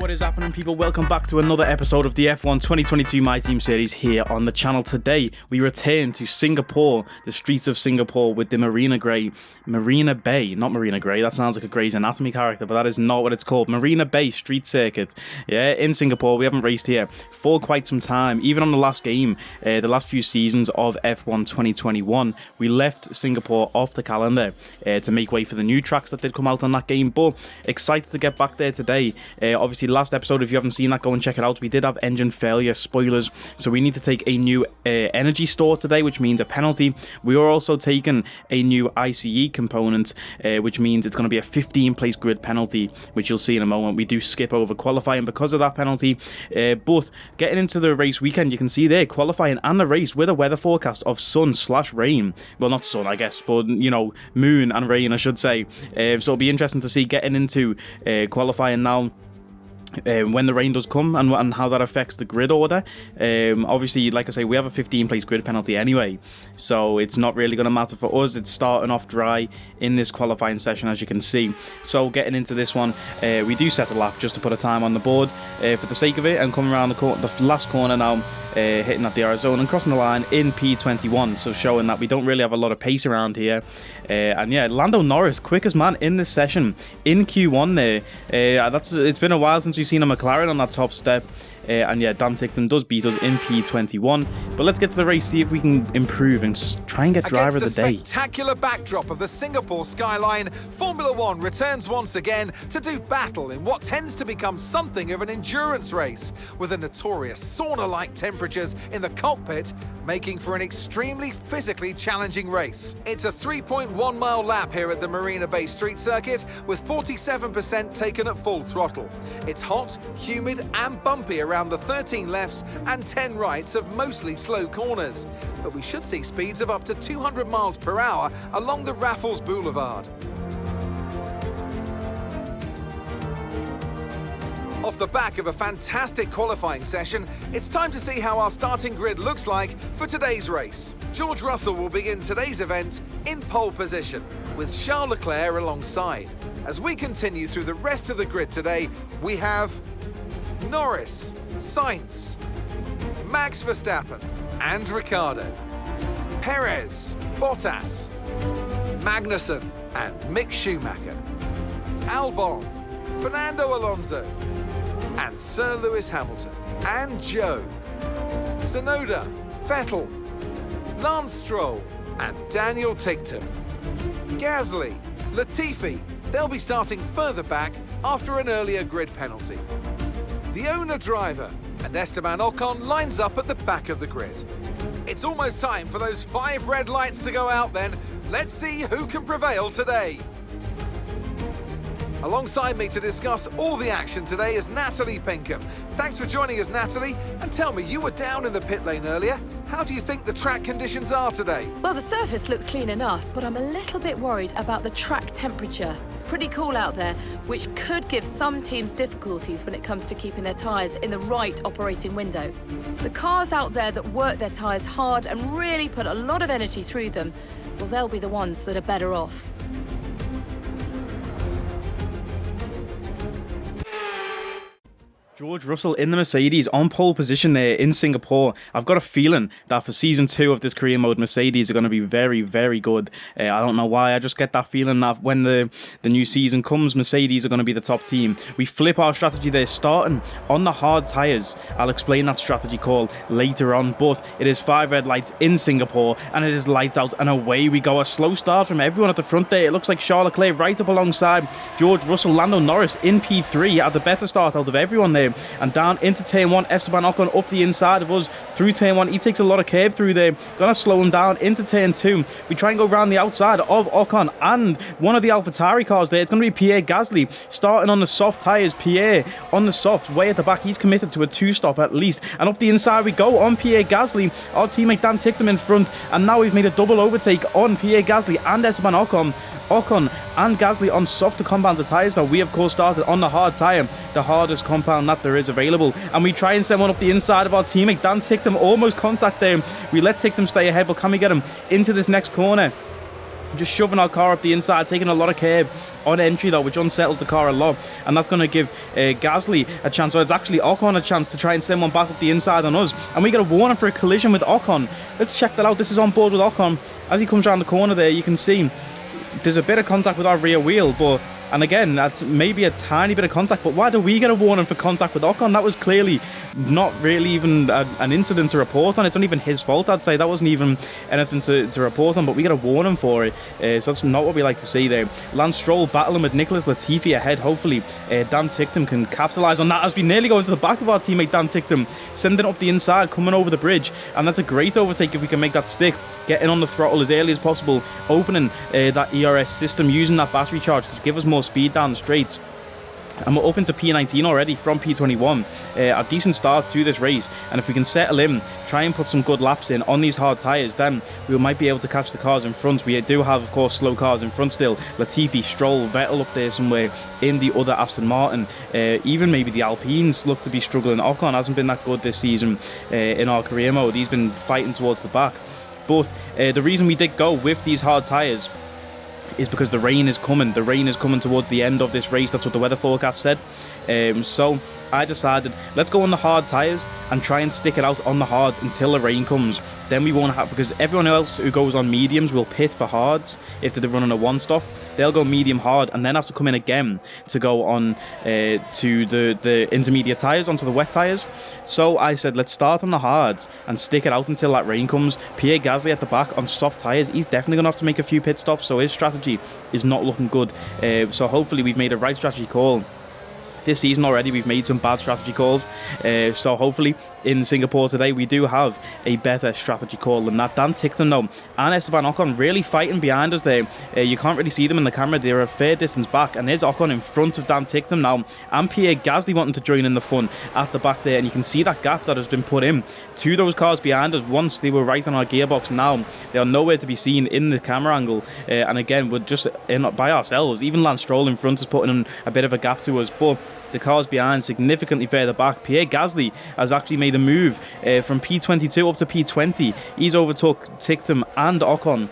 What is happening, people? Welcome back to another episode of the F1 2022 My Team series here on the channel. Today we return to Singapore, the streets of Singapore, with the Marina Bay, not Marina Grey, that sounds like a Grey's Anatomy character, but that is not what it's called. Marina Bay Street Circuit, yeah, in Singapore. We haven't raced here for quite some time. Even on the last game, the last few seasons of F1 2021, we left Singapore off the calendar to make way for the new tracks that did come out on that game, but excited to get back there today. Obviously, last episode, if you haven't seen that, go and check it out. We did have engine failure spoilers, so we need to take a new energy store today, which means a penalty. We are also taking a new ICE component, which means it's going to be a 15-place grid penalty, which you'll see in a moment. We do skip over qualifying because of that penalty, but getting into the race weekend, you can see there qualifying and the race with a weather forecast of sun/rain. Well, not sun, I guess, but you know, moon and rain, I should say. So it'll be interesting to see getting into qualifying now. When the rain does come and how that affects the grid order. Obviously, like I say, we have a 15-place grid penalty anyway, so it's not really going to matter for us. It's starting off dry in this qualifying session, as you can see. So getting into this one, we do set a lap just to put a time on the board for the sake of it, and coming around the last corner now, hitting at the R zone and crossing the line in P21, so showing that we don't really have a lot of pace around here. And yeah, Lando Norris, quickest man in this session in Q1 there. It's been a while since we've seen a McLaren on that top step. And yeah, Dan Tickton does beat us in P21. But let's get to the race, see if we can improve and try and get driver of the day. Against the spectacular backdrop of the Singapore skyline, Formula One returns once again to do battle in what tends to become something of an endurance race, with the notorious sauna-like temperatures in the cockpit making for an extremely physically challenging race. It's a 3.1-mile lap here at the Marina Bay Street Circuit, with 47% taken at full throttle. It's hot, humid and bumpy around the 13 lefts and 10 rights of mostly slow corners, but we should see speeds of up to 200 miles per hour along the Raffles Boulevard. Off the back of a fantastic qualifying session, it's time to see how our starting grid looks like for today's race. George Russell will begin today's event in pole position, with Charles Leclerc alongside. As we continue through the rest of the grid today, we have Norris, Sainz, Max Verstappen and Ricciardo, Perez, Bottas, Magnussen and Mick Schumacher, Albon, Fernando Alonso and Sir Lewis Hamilton, and Joe, Tsunoda, Vettel, Lance Stroll and Daniel Ticktum, Gasly, Latifi. They'll be starting further back after an earlier grid penalty. The owner driver and Esteban Ocon lines up at the back of the grid. It's almost time for those 5 red lights to go out then. Let's see who can prevail today. Alongside me to discuss all the action today is Natalie Pinkham. Thanks for joining us, Natalie. And tell me, you were down in the pit lane earlier. How do you think the track conditions are today? Well, the surface looks clean enough, but I'm a little bit worried about the track temperature. It's pretty cool out there, which could give some teams difficulties when it comes to keeping their tyres in the right operating window. The cars out there that work their tyres hard and really put a lot of energy through them, well, they'll be the ones that are better off. George Russell in the Mercedes on pole position there in Singapore. I've got a feeling that for season 2 of this career mode, Mercedes are going to be very, very good. I don't know why, I just get that feeling that when the new season comes, Mercedes are going to be the top team. We flip our strategy there, starting on the hard tyres. I'll explain that strategy call later on, but it is 5 red lights in Singapore, and it is lights out, and away we go. A slow start from everyone at the front there. It looks like Charles Leclerc right up alongside George Russell. Lando Norris in P3 had the better start out of everyone there. And down into turn 1, Esteban Ocon up the inside of us through turn 1. He takes a lot of curb through there. Gonna slow him down into turn 2. We try and go round the outside of Ocon and one of the AlphaTauri cars there. It's going to be Pierre Gasly starting on the soft tyres. Pierre on the soft, way at the back. He's committed to a 2-stop at least. And up the inside we go on Pierre Gasly. Our teammate Dan Ticktum in front. And now we've made a double overtake on Pierre Gasly and Esteban Ocon. Ocon and Gasly on softer compounded tyres though. We of course started on the hard tyre, the hardest compound that there is available, and we try and send one up the inside of our teammate Dan Ticktum. Almost contact there. We let Ticktum stay ahead, but can we get him into this next corner? just shoving our car up the inside, taking a lot of curb on entry though, which unsettles the car a lot, and that's going to give Gasly a chance, or it's actually Ocon a chance to try and send one back up the inside on us, and we get a warning for a collision with Ocon. Let's check that out. This is on board with Ocon. As he comes around the corner there, you can see there's a bit of contact with our rear wheel, and again, that's maybe a tiny bit of contact, but why do we get a warning for contact with Ocon? That was clearly not really even an incident to report on. It's not even his fault, I'd say. That wasn't even anything to report on, but we get a warning for it. So that's not what we like to see there. Lance Stroll battling with Nicholas Latifi ahead. Hopefully, Dan Ticktum can capitalise on that as we nearly go into the back of our teammate Dan Ticktum, sending up the inside, coming over the bridge, and that's a great overtake if we can make that stick. Getting on the throttle as early as possible, opening that ERS system, using that battery charge to give us more speed down the straights. And we're up into P19 already from P21. A decent start to this race, and if we can settle in, try and put some good laps in on these hard tyres, then we might be able to catch the cars in front. We do have, of course, slow cars in front still. Latifi, Stroll, Vettel up there somewhere in the other Aston Martin. Even maybe the Alpines look to be struggling. Ocon hasn't been that good this season in our career mode. He's been fighting towards the back. But the reason we did go with these hard tyres is because the rain is coming. The rain is coming towards the end of this race. That's what the weather forecast said. So I decided, let's go on the hard tyres and try and stick it out on the hards until the rain comes. Then we won't have, because everyone else who goes on mediums will pit for hards if they're running a one-stop. They'll go medium hard and then have to come in again to go on to the intermediate tyres, onto the wet tyres. So I said, let's start on the hards and stick it out until that rain comes. Pierre Gasly at the back on soft tyres. He's definitely going to have to make a few pit stops, so his strategy is not looking good. So hopefully we've made a right strategy call. This season already we've made some bad strategy calls, so hopefully in Singapore today we do have a better strategy call than that. Dan Ticktum though and Esteban Ocon really fighting behind us there. You can't really see them in the camera, they're a fair distance back, and there's Ocon in front of Dan Ticktum now, and Pierre Gasly wanting to join in the fun at the back there, and you can see that gap that has been put in to those cars behind us. Once they were right on our gearbox, now they are nowhere to be seen in the camera angle, and again we're just by ourselves. Even Lance Stroll in front is putting in a bit of a gap to us, but the cars behind significantly further back. Pierre Gasly has actually made a move from P22 up to P20. He's overtook Ticktum and Ocon,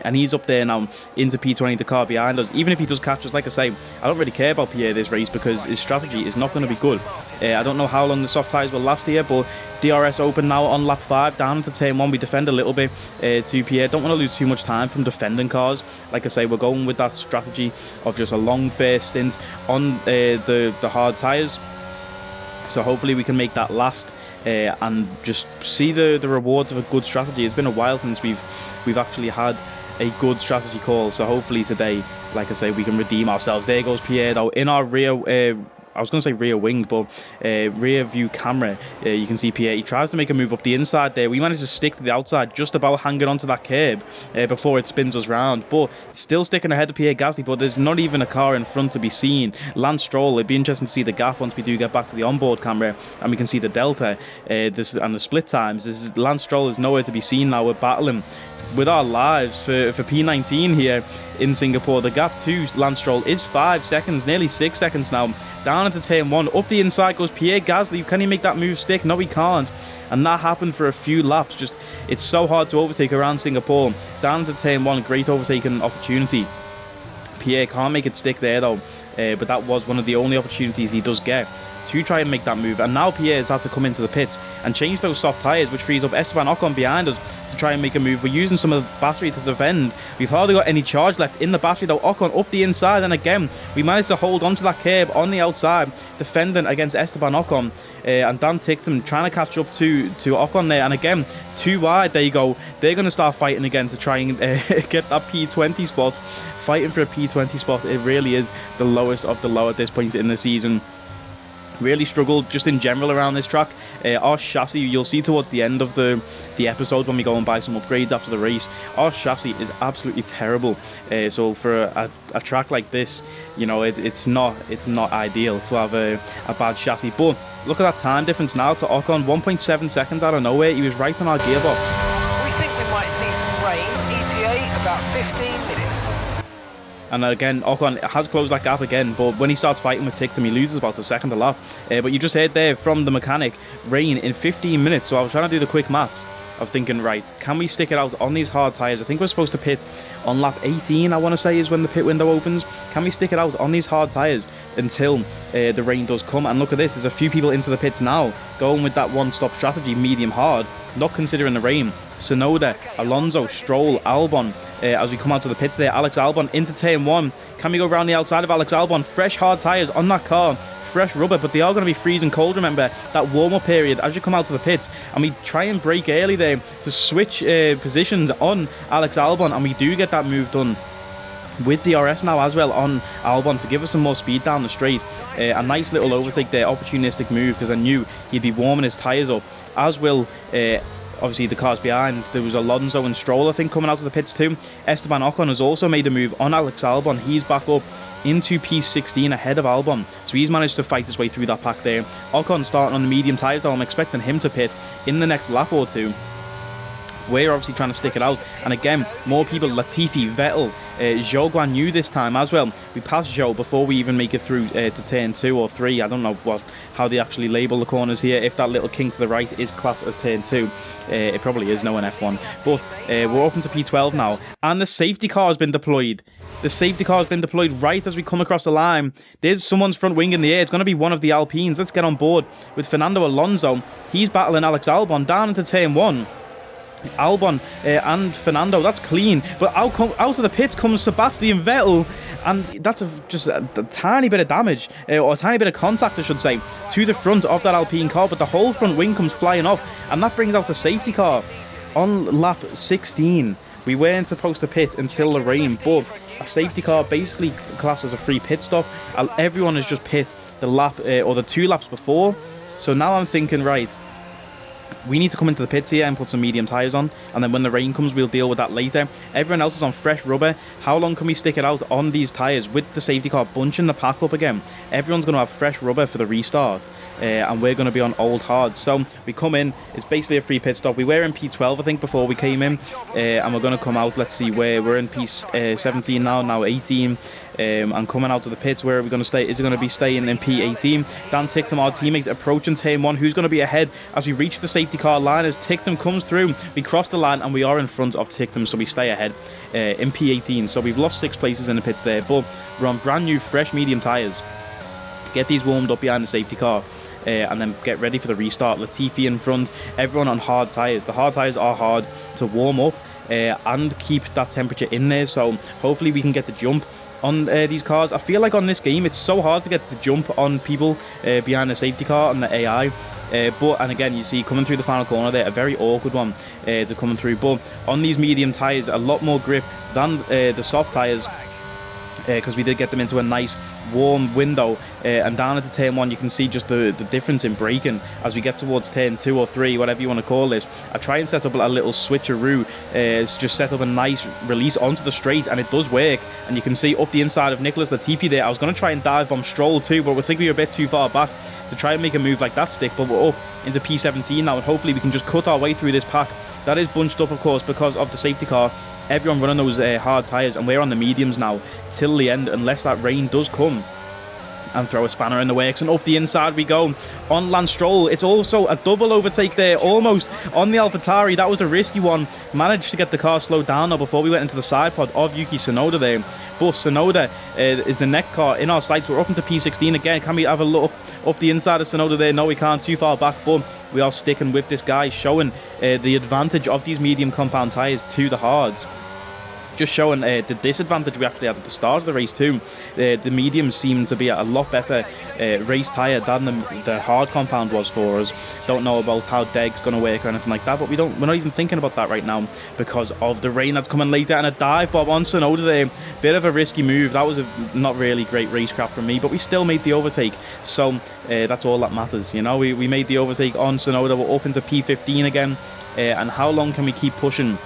and he's up there now into P20, the car behind us. Even if he does catch us, like I say, I don't really care about Pierre this race because his strategy is not going to be good. I don't know how long the soft tyres will last here, but DRS open now on lap 5, down into turn 1. We defend a little bit to Pierre. Don't want to lose too much time from defending cars. Like I say, we're going with that strategy of just a long fair stint on the hard tyres. So hopefully we can make that last and just see the rewards of a good strategy. It's been a while since we've actually had a good strategy call, so hopefully today, like I say, we can redeem ourselves. There goes Pierre though in our rear I was going to say rear wing, but rear view camera, you can see Pierre. He tries to make a move up the inside there. We managed to stick to the outside, just about hanging onto that curb before it spins us round. But still sticking ahead of Pierre Gasly, but there's not even a car in front to be seen. Lance Stroll, it'd be interesting to see the gap once we do get back to the onboard camera and we can see the delta and the split times. Lance Stroll is nowhere to be seen now. We're battling with our lives for P19 here in Singapore. The gap to Lance Stroll is 5 seconds, nearly 6 seconds now. Down into turn 1, up the inside goes Pierre Gasly. Can he make that move stick? No, he can't. And that happened for a few laps. Just, it's so hard to overtake around Singapore. Down into turn 1, great overtaking opportunity. Pierre can't make it stick there though, but that was one of the only opportunities he does get to try and make that move. And now Pierre's had to come into the pits and change those soft tyres, which frees up Esteban Ocon behind us to try and make a move. We're using some of the battery to defend. We've hardly got any charge left in the battery though. Ocon up the inside, and again we managed to hold onto that curb on the outside, defending against Esteban Ocon, and Dan Ticktum trying to catch up to Ocon there, and again too wide. There you go. They're going to start fighting again to try and get that P20 spot. Fighting for a P20 spot, it really is the lowest of the low at this point in the season. Really struggled just in general around this track. Our chassis, you'll see towards the end of the episode when we go and buy some upgrades after the race, our chassis is absolutely terrible. So for a track like this, you know, it's not ideal to have a bad chassis. But look at that time difference now to Ocon, 1.7 seconds out of nowhere. He was right on our gearbox. We think we might see some rain. ETA about 15 minutes. And again, Ocon has closed that gap again, but when he starts fighting with Ticktum, he loses about a second a lap. But you just heard there from the mechanic, rain in 15 minutes. So I was trying to do the quick maths. of thinking, right, can we stick it out on these hard tyres? I think we're supposed to pit on lap 18, I want to say, is when the pit window opens. Can we stick it out on these hard tyres until the rain does come? And look at this, there's a few people into the pits now, going with that one-stop strategy, medium hard, not considering the rain. Tsunoda, Alonso, Stroll, Albon, as we come out to the pits there. Alex Albon into turn 1. Can we go around the outside of Alex Albon? Fresh hard tyres on that car, fresh rubber, but they are going to be freezing cold, remember, that warm-up period as you come out to the pits. And we try and brake early there to switch positions on Alex Albon, and we do get that move done with DRS now as well on Albon to give us some more speed down the straight. A nice little overtake there, opportunistic move, because I knew he'd be warming his tyres up, as will obviously the cars behind. There was Alonso and Stroll, I think, coming out of the pits too. Esteban Ocon has also made a move on Alex Albon. He's back up into P16 ahead of Albon, so he's managed to fight his way through that pack there. Ocon starting on the medium tyres, though I'm expecting him to pit in the next lap or two. We're obviously trying to stick it out, and again, more people, Latifi, Vettel, Zhou Guan Yu this time as well. We passed Zhou before we even make it through to turn 2 or 3. I don't know how they actually label the corners here. If that little kink to the right is classed as turn 2, it probably is no in F1. But we're up into P12 now, and the safety car has been deployed. The safety car has been deployed right as we come across the line. There's someone's front wing in the air. It's going to be one of the Alpines. Let's get on board with Fernando Alonso. He's battling Alex Albon down into turn 1. Albon and Fernando, that's clean, but out of the pits comes Sebastian Vettel, and that's just a tiny bit of damage, or a tiny bit of contact I should say, to the front of that Alpine car, but the whole front wing comes flying off, and that brings out a safety car on lap 16. We weren't supposed to pit until the rain, but a safety car basically classed as a free pit stop. Everyone has just pit the lap or the 2 laps before, so now I'm thinking, right, we need to come into the pits here and put some medium tyres on, and then when the rain comes we'll deal with that later. Everyone else is on fresh rubber. How long can we stick it out on these tyres with the safety car bunching the pack up again? Everyone's going to have fresh rubber for the restart, and we're going to be on old hard. So we come in, it's basically a free pit stop. We were in P12 I think before we came in, and we're going to come out, let's see where we're in, P17 now 18, and coming out of the pits. Where are we going to stay? Is it going to be staying in P18? Dan Ticktum, our teammate, approaching turn 1. Who's going to be ahead as we reach the safety car line? As Ticktum comes through, we cross the line and we are in front of Ticktum, so we stay ahead in P18. So we've lost 6 places in the pits there, but we're on brand new fresh medium tyres. Get these warmed up behind the safety car, and then get ready for the restart. Latifi in front, everyone on hard tyres. The hard tyres are hard to warm up and keep that temperature in there, so hopefully we can get the jump on these cars. I feel like on this game it's so hard to get the jump on people behind the safety car and the AI, and again, you see coming through the final corner there, a very awkward one to coming through, but on these medium tyres a lot more grip than the soft tyres, because we did get them into a nice warm window, and down into turn 1 you can see just the difference in braking as we get towards turn 2 or 3, whatever you want to call this. I try and set up a little switcheroo, it's just set up a nice release onto the straight, and it does work, and you can see up the inside of Nicholas Latifi there. I was going to try and dive bomb Stroll too, but we think we were a bit too far back to try and make a move like that stick, but we're up into P17 now, and hopefully we can just cut our way through this pack. That is bunched up of course because of the safety car, everyone running those hard tyres, and we're on the mediums now till the end, unless that rain does come and throw a spanner in the works. And up the inside we go on Lance Stroll. It's also a double overtake there, almost on the AlphaTauri. That was a risky one. Managed to get the car slowed down though before we went into the side pod of Yuki Tsunoda there. But Tsunoda is the next car in our sights. We're up into P16 again. Can we have a look up the inside of Tsunoda there? No, we can't. Too far back, but we are sticking with this guy, showing the advantage of these medium compound tyres to the hards. Just showing the disadvantage we actually had at the start of the race too. The mediums seem to be a lot better race tyre than the hard compound was for us. Don't know about how Deg's going to work or anything like that, but we're not even thinking about that right now because of the rain that's coming later. And a dive bomb on Tsunoda there, bit of a risky move. That was a not really great racecraft from me, but we still made the overtake, so that's all that matters. You know, we made the overtake on Tsunoda. We're up into P15 again, and how long can we keep pushing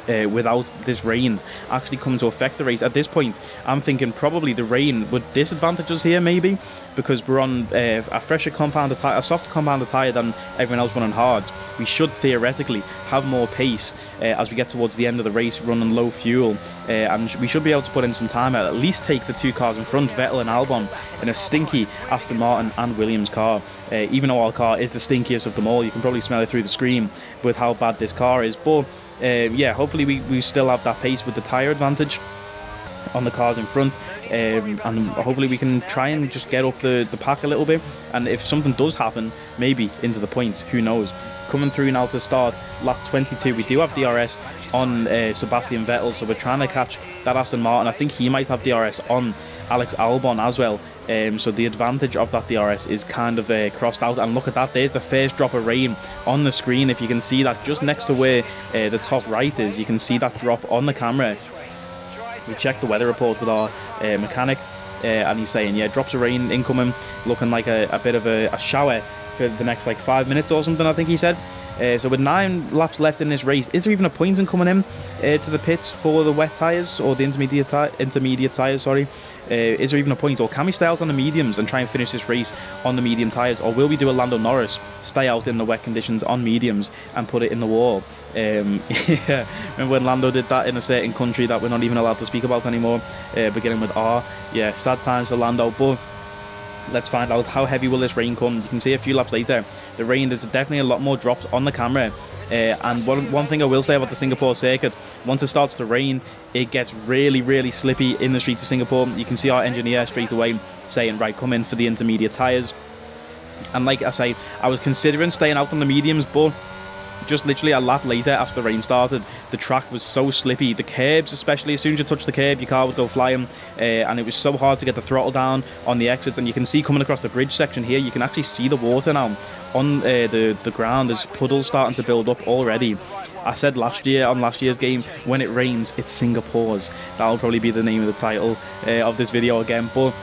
without this rain actually coming to affect the race. At this point, I'm thinking probably the rain would disadvantage us here, maybe, because we're on a fresher compounded tyre, a softer compounded tyre than everyone else running hards. We should theoretically have more pace as we get towards the end of the race, running low fuel, and we should be able to put in some time at least take the 2 cars in front, Vettel and Albon, in a stinky Aston Martin and Williams car. Even though our car is the stinkiest of them all, you can probably smell it through the screen with how bad this car is, but yeah, hopefully we still have that pace with the tyre advantage on the cars in front, and hopefully we can try and just get up the pack a little bit, and if something does happen, maybe into the points, who knows. Coming through now to start lap 22, we do have DRS on Sebastian Vettel, so we're trying to catch that Aston Martin. I think he might have DRS on Alex Albon as well. So the advantage of that DRS is kind of crossed out, and look at that, there's the first drop of rain on the screen. If you can see that just next to where the top right is, you can see that drop on the camera. We checked the weather report with our mechanic, and he's saying, yeah, drops of rain incoming, looking like a bit of a shower for the next like 5 minutes or something, I think he said. So with 9 laps left in this race, is there even a point in coming in to the pits for the wet tyres, or the intermediate tyres, sorry? Is there even a point, or can we stay out on the mediums and try and finish this race on the medium tyres, or will we do a Lando Norris, stay out in the wet conditions on mediums and put it in the wall? Yeah, remember when Lando did that in a certain country that we're not even allowed to speak about anymore, beginning with R? Yeah, sad times for Lando, but let's find out how heavy will this rain come. You can see a few laps later, the rain, there's definitely a lot more drops on the camera. And one thing I will say about the Singapore circuit, once it starts to rain, it gets really slippy in the streets of Singapore. You can see our engineer straight away saying, right, come in for the intermediate tyres. And like I say, I was considering staying out on the mediums, but just literally a lap later after the rain started, the track was so slippy. The curbs, especially, as soon as you touch the curb, your car would go flying, and it was so hard to get the throttle down on the exits. And you can see coming across the bridge section here, you can actually see the water now on the ground. There's puddles starting to build up already. I said last year on last year's game, when it rains, it's Singapore's. That'll probably be the name of the title of this video again, but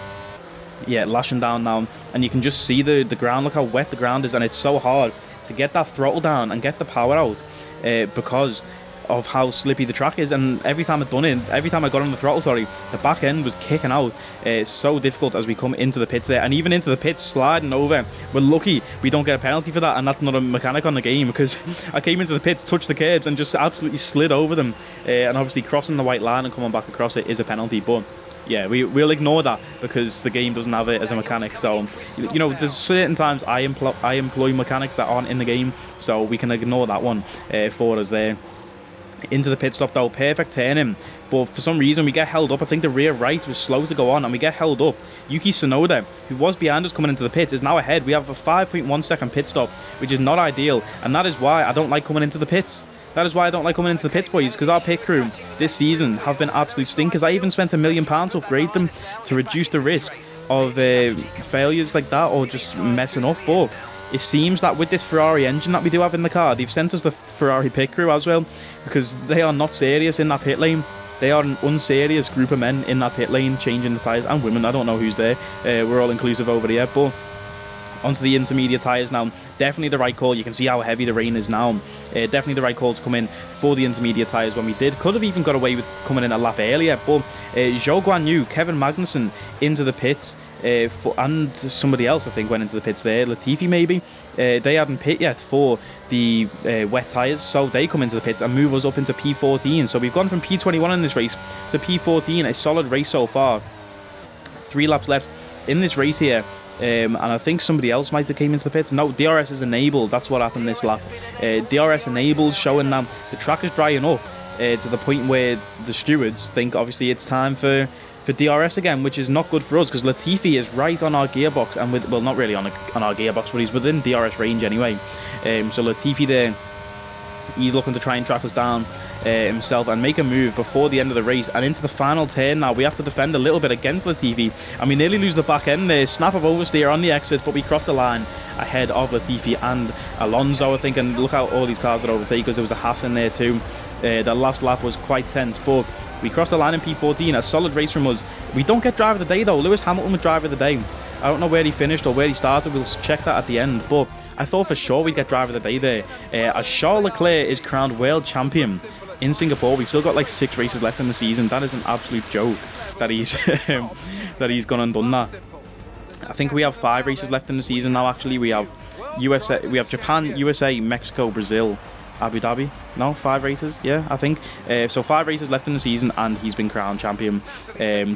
yeah, lashing down now, and you can just see the ground. Look how wet the ground is, and it's so hard to get that throttle down and get the power out because of how slippy the track is. And every time I got on the throttle, the back end was kicking out. It's so difficult as we come into the pits there, and even into the pits sliding over. We're lucky we don't get a penalty for that, and that's not a mechanic on the game, because I came into the pits, touched the curbs, and just absolutely slid over them, and obviously crossing the white line and coming back across it is a penalty. But yeah, we'll ignore that because the game doesn't have it as a mechanic. So, you know, there's certain times I employ mechanics that aren't in the game, so we can ignore that one for us there. Into the pit stop though, perfect turning, but for some reason we get held up. I think the rear right was slow to go on, and we get held up. Yuki Tsunoda, who was behind us coming into the pits, is now ahead. We have a 5.1 second pit stop, which is not ideal, and that is why I don't like coming into the pits. That is why I don't like coming into the pits, boys, because our pit crew this season have been absolute stinkers. I even spent £1 million to upgrade them to reduce the risk of failures like that, or just messing up. But it seems that with this Ferrari engine that we do have in the car, they've sent us the Ferrari pit crew as well, because they are not serious in that pit lane. They are an unserious group of men in that pit lane, changing the tyres, and women. I don't know who's there. We're all inclusive over here, but onto the intermediate tyres now. Definitely the right call. You can see how heavy the rain is now. Definitely the right call to come in for the intermediate tyres when we did. Could have even got away with coming in a lap earlier, but Zhou Guan Yu, Kevin Magnussen into the pits, and somebody else I think went into the pits there, Latifi maybe. They hadn't pit yet for the wet tyres, so they come into the pits and move us up into P14. So we've gone from P21 in this race to P14. A solid race so far. 3 laps left in this race here. And I think somebody else might have came into the pits. No, DRS is enabled. That's what happened this lap. DRS enabled, showing that the track is drying up to the point where the stewards think obviously it's time for DRS again, which is not good for us, because Latifi is right on our gearbox, and well, not really on our gearbox, but he's within DRS range anyway. So Latifi there, he's looking to try and track us down himself and make a move before the end of the race. And into the final turn now, we have to defend a little bit against Latifi, and we nearly lose the back end there. Snap of oversteer on the exit, but we crossed the line ahead of Latifi and Alonso, I think. And look how all these cars are overtaken, because there was a Haas in there too. The last lap was quite tense, but we crossed the line in P14. A solid race from us. We don't get driver of the day though. Lewis Hamilton was driver of the day. I don't know where he finished or where he started. We'll check that at the end, but I thought for sure we'd get driver of the day there, as Charles Leclerc is crowned world champion in Singapore. We've still got like 6 races left in the season. That is an absolute joke that he's that he's gone and done that. I think we have 5 races left in the season now. Actually, we have Japan, USA, Mexico, Brazil, Abu Dhabi. No, 5 races. Yeah, I think. So 5 races left in the season, and he's been crowned champion.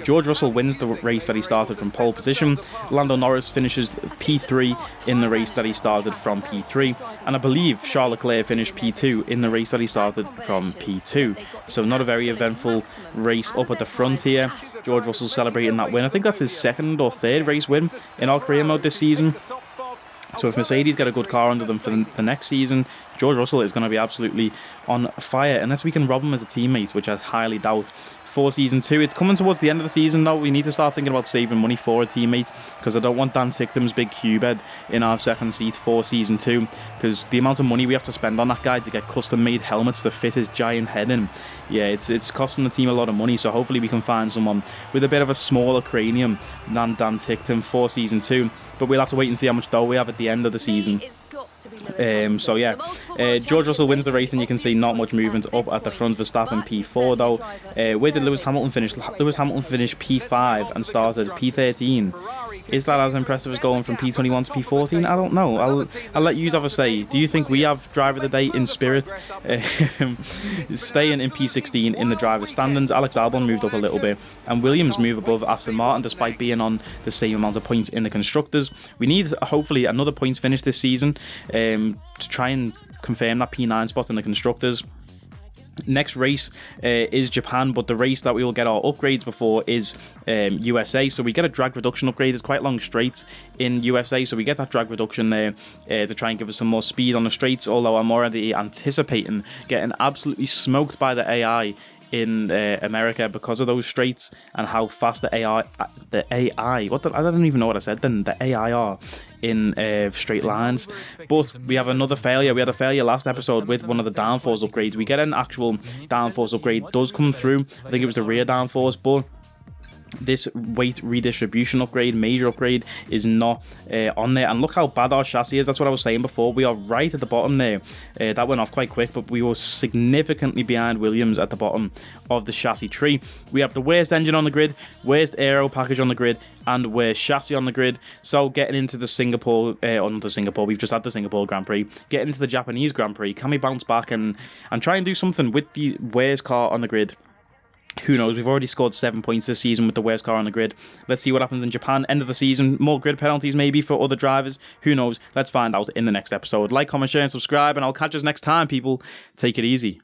George Russell wins the race that he started from pole position. Lando Norris finishes P3 in the race that he started from P3. And I believe Charles Leclerc finished P2 in the race that he started from P2. So not a very eventful race up at the front here. George Russell celebrating that win. I think that's his 2nd or 3rd race win in our career mode this season. So if Mercedes get a good car under them for the next season, George Russell is going to be absolutely on fire, unless we can rob him as a teammate, which I highly doubt. For season 2, it's coming towards the end of the season though. We need to start thinking about saving money for a teammate, because I don't want Dan Ticktum's big cube head in our 2nd seat for season 2, because the amount of money we have to spend on that guy to get custom made helmets to fit his giant head in, yeah, it's costing the team a lot of money. So hopefully we can find someone with a bit of a smaller cranium than Dan Ticktum for season 2, but we'll have to wait and see how much dough we have at the end of the season. So yeah, George Russell wins the race, and you can see not much movement up at the front. Verstappen P4 though. Where did Lewis Hamilton finish? Lewis Hamilton finished P5 and started P13. Is that as impressive as going from P21 to P14? I don't know. I'll let you have a say. Do you think we have driver of the day in spirit? Staying in P16 in the driver's standings, Alex Albon moved up a little bit, and Williams move above Aston Martin despite being on the same amount of points in the constructors. We need hopefully another points finish this season to try and confirm that P9 spot in the constructors. Next race is Japan, but the race that we will get our upgrades before is USA. So we get a drag reduction upgrade. It's quite long straights in USA, so we get that drag reduction there to try and give us some more speed on the straights, although I'm already anticipating getting absolutely smoked by the AI in America because of those straights and how fast the AI I don't even know what I said then, the AI are in straight lines. But we have another failure. We had a failure last episode with one of the downforce upgrades. We get an actual downforce upgrade, does come through. I think it was the rear downforce, but this weight redistribution upgrade, major upgrade, is not on there. And look how bad our chassis is. That's what I was saying before. We are right at the bottom there. That went off quite quick, but we were significantly behind Williams at the bottom of the chassis tree. We have the worst engine on the grid, worst aero package on the grid, and worst chassis on the grid. So getting into the Singapore, or not the Singapore, we've just had the Singapore Grand Prix, getting into the Japanese Grand Prix, can we bounce back and try and do something with the worst car on the grid? Who knows? We've already scored 7 points this season with the worst car on the grid. Let's see what happens in Japan. End of the season. More grid penalties maybe for other drivers. Who knows? Let's find out in the next episode. Like, comment, share, and subscribe, and I'll catch us next time, people. Take it easy.